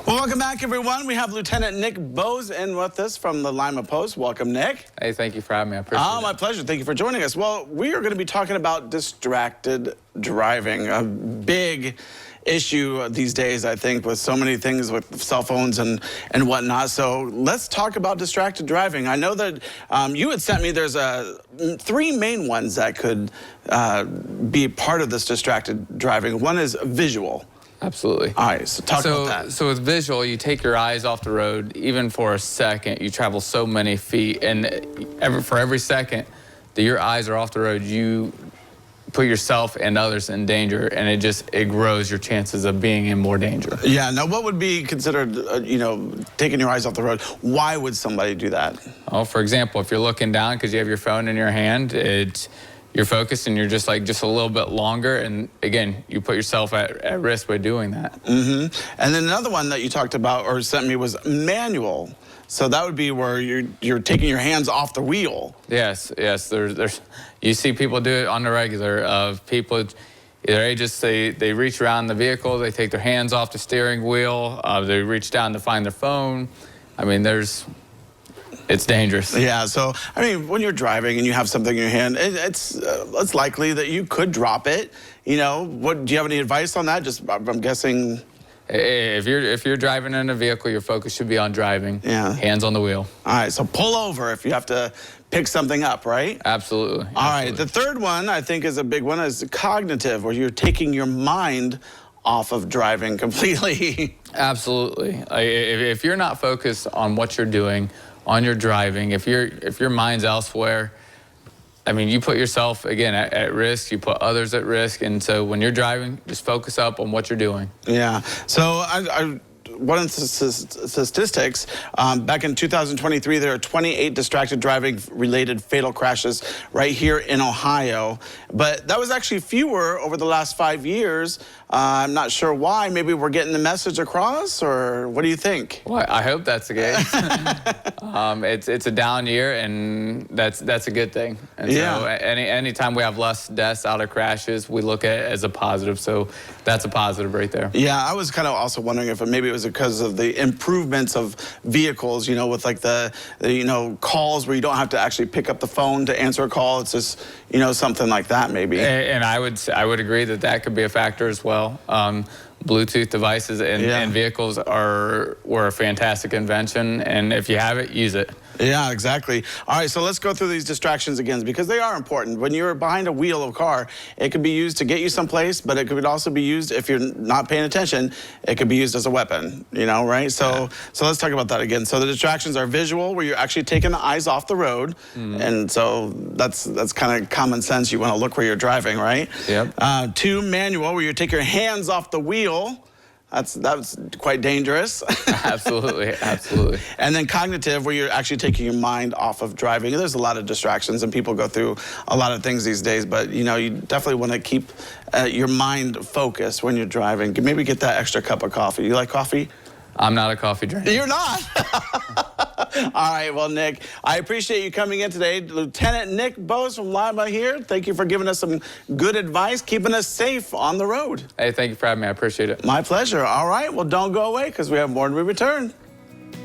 Well, welcome back, everyone. We have Lieutenant Nick Boes in with us from the Lima Post. Welcome, Nick. Hey, thank you for having me. I appreciate it. My pleasure. Thank you for joining us. Well, we are going to be talking about distracted driving, a big issue these days, I think, with so many things with cell phones and whatnot. So let's talk about distracted driving. I know that you had sent me, there's three main ones that could be part of this distracted driving. One is visual. Absolutely. All right, so talk about that. So with visual, you take your eyes off the road, even for a second. You travel so many feet, and for every second that your eyes are off the road, you put yourself and others in danger, and it grows your chances of being in more danger. Yeah. Now, what would be considered, taking your eyes off the road? Why would somebody do that? Oh, for example, if you're looking down because you have your phone in your hand, you're focused and you're just a little bit longer, and again, you put yourself at risk by doing that. Mm-hmm. And then another one that you talked about or sent me was manual. So that would be where you're taking your hands off the wheel. Yes. There's you see people do it on the regular. People either they reach around the vehicle, they take their hands off the steering wheel, they reach down to find their phone. I mean, it's dangerous. Yeah, so, I mean, when you're driving and you have something in your hand, it's likely that you could drop it. Do you have any advice on that? I'm guessing. If you're driving in a vehicle, your focus should be on driving. Yeah. Hands on the wheel. All right, so pull over if you have to pick something up, right? Absolutely. All right, the third one I think is a big one, is cognitive, where you're taking your mind off of driving completely. Absolutely. If you're not focused on what you're doing, on your driving, if your mind's elsewhere, I mean, you put yourself, again, at risk, you put others at risk, and so when you're driving, just focus up on what you're doing. Yeah, so one of the statistics, back in 2023, there are 28 distracted driving related fatal crashes right here in Ohio. But that was actually fewer over the last 5 years. I'm not sure why. Maybe we're getting the message across, or what do you think? Well, I hope that's the case. It's a down year, and that's a good thing. And so anytime we have less deaths out of crashes, we look at it as a positive. So that's a positive right there. Yeah, I was kind of also wondering if maybe it was because of the improvements of vehicles, with like the calls where you don't have to actually pick up the phone to answer a call. It's just, something like that maybe. And I would agree that could be a factor as well. Bluetooth devices in vehicles were a fantastic invention, and if you have it, use it. Yeah, exactly. All right, so let's go through these distractions again, because they are important. When you're behind a wheel of a car, it could be used to get you someplace, but it could also be used, if you're not paying attention, it could be used as a weapon, right? So let's talk about that again. So the distractions are visual, where you're actually taking the eyes off the road, and so that's kind of common sense. You want to look where you're driving, right? Yep. 2, manual, where you take your hands off the wheel. That's quite dangerous. Absolutely. And then cognitive, where you're actually taking your mind off of driving. There's a lot of distractions, and people go through a lot of things these days, but you definitely want to keep your mind focused when you're driving. Maybe get that extra cup of coffee. You like coffee? I'm not a coffee drinker. You're not? All right, well, Nick, I appreciate you coming in today. Lieutenant Nick Boes from Lima here. Thank you for giving us some good advice, keeping us safe on the road. Hey, thank you for having me. I appreciate it. My pleasure. All right, well, don't go away, because we have more when we return.